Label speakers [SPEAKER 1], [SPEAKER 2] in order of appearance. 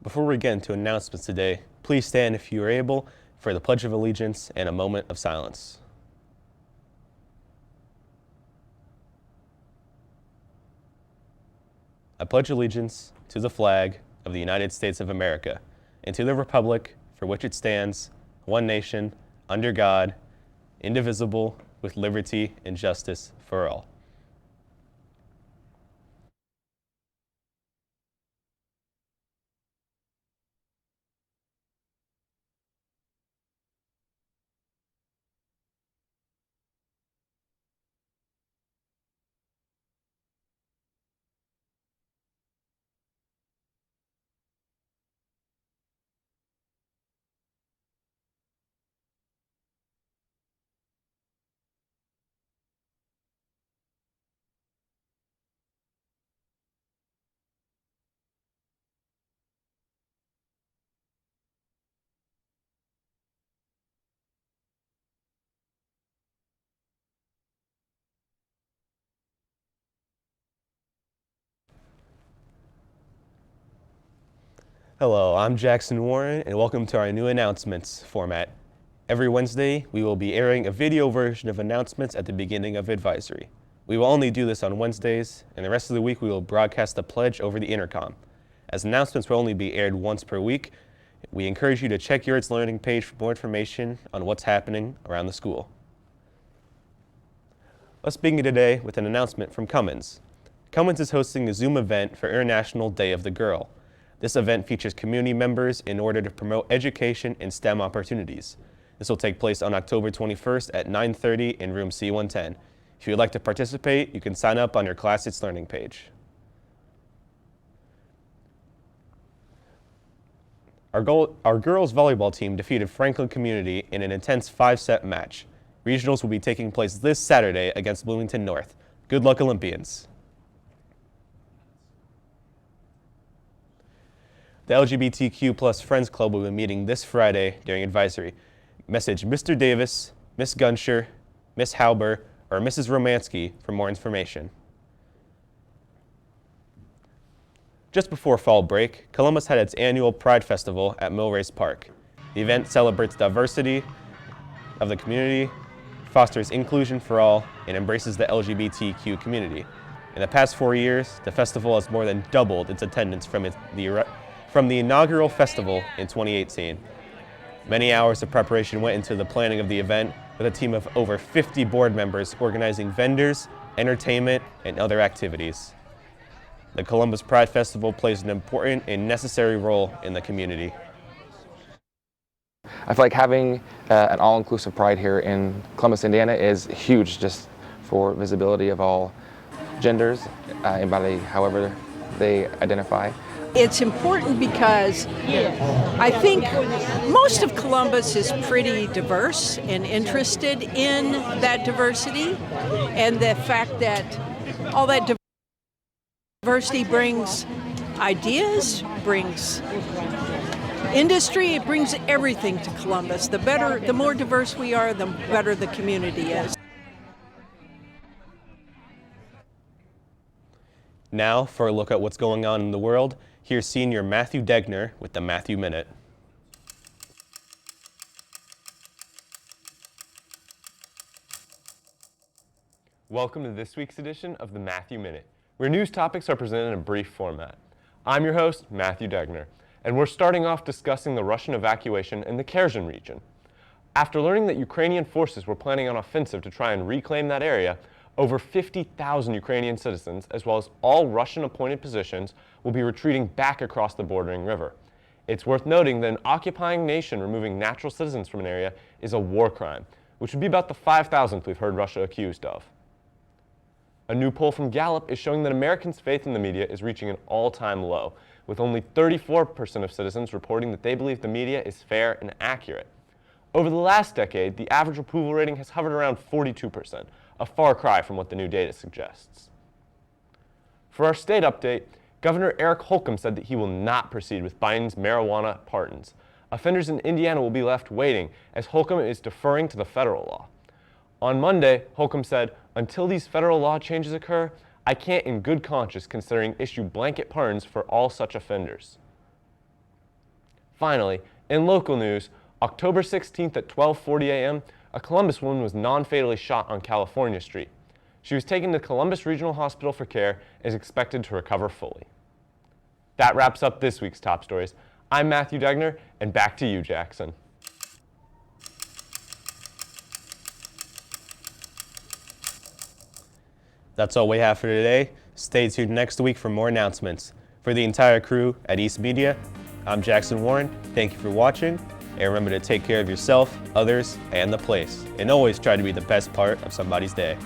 [SPEAKER 1] Before we get into announcements today, please stand if you are able for the Pledge of Allegiance and a moment of silence. I pledge allegiance to the flag of the United States of America and to the republic for which it stands, one nation, under God, indivisible, with liberty and justice for all. Hello, I'm Jackson Warren, and welcome to our new announcements format. Every Wednesday, we will be airing a video version of announcements at the beginning of advisory. We will only do this on Wednesdays, and the rest of the week we will broadcast the pledge over the intercom. As announcements will only be aired once per week, we encourage you to check your It's Learning page for more information on what's happening around the school. Let's begin today with an announcement from Cummins. Cummins is hosting a Zoom event for International Day of the Girl. This event features community members in order to promote education and STEM opportunities. This will take place on October 21st at 9:30 in room C110. If you would like to participate, you can sign up on your Class It's Learning page. Our girls volleyball team defeated Franklin Community in an intense 5-set match. Regionals will be taking place this Saturday against Bloomington North. Good luck, Olympians. The LGBTQ+ Friends Club will be meeting this Friday during advisory. Message Mr. Davis, Miss Gunsher, Miss Hauber, or Mrs. Romansky for more information. Just before fall break, Columbus had its annual Pride Festival at Millrace Park. The event celebrates diversity of the community, fosters inclusion for all, and embraces the LGBTQ community. In the past 4 years, the festival has more than doubled its attendance from the inaugural festival in 2018. Many hours of preparation went into the planning of the event, with a team of over 50 board members organizing vendors, entertainment, and other activities. The Columbus Pride Festival plays an important and necessary role in the community.
[SPEAKER 2] I feel like having an all-inclusive Pride here in Columbus, Indiana is huge, just for visibility of all genders, anybody, however they identify.
[SPEAKER 3] It's important because I think most of Columbus is pretty diverse and interested in that diversity, and the fact that all that diversity brings ideas, brings industry, it brings everything to Columbus. The more diverse we are, the better the community is.
[SPEAKER 1] Now, for a look at what's going on in the world, here's senior Matthew Degner with the Matthew Minute. Welcome to this week's edition of the Matthew Minute, where news topics are presented in a brief format. I'm your host, Matthew Degner, and we're starting off discussing the Russian evacuation in the Karzen region. After learning that Ukrainian forces were planning an offensive to try and reclaim that area, over 50,000 Ukrainian citizens, as well as all Russian-appointed positions, will be retreating back across the bordering river. It's worth noting that an occupying nation removing natural citizens from an area is a war crime, which would be about the 5,000th we've heard Russia accused of. A new poll from Gallup is showing that Americans' faith in the media is reaching an all-time low, with only 34% of citizens reporting that they believe the media is fair and accurate. Over the last decade, the average approval rating has hovered around 42%, a far cry from what the new data suggests. For our state update, Governor Eric Holcomb said that he will not proceed with Biden's marijuana pardons. Offenders in Indiana will be left waiting, as Holcomb is deferring to the federal law. On Monday, Holcomb said, "Until these federal law changes occur, I can't in good conscience issue blanket pardons for all such offenders." Finally, in local news, October 16th at 12:40 a.m., a Columbus woman was non-fatally shot on California Street. She was taken to Columbus Regional Hospital for care and is expected to recover fully. That wraps up this week's Top Stories. I'm Matthew Degner, and back to you, Jackson.
[SPEAKER 4] That's all we have for today. Stay tuned next week for more announcements. For the entire crew at East Media, I'm Jackson Warren. Thank you for watching, and remember to take care of yourself, others, and the place. And always try to be the best part of somebody's day.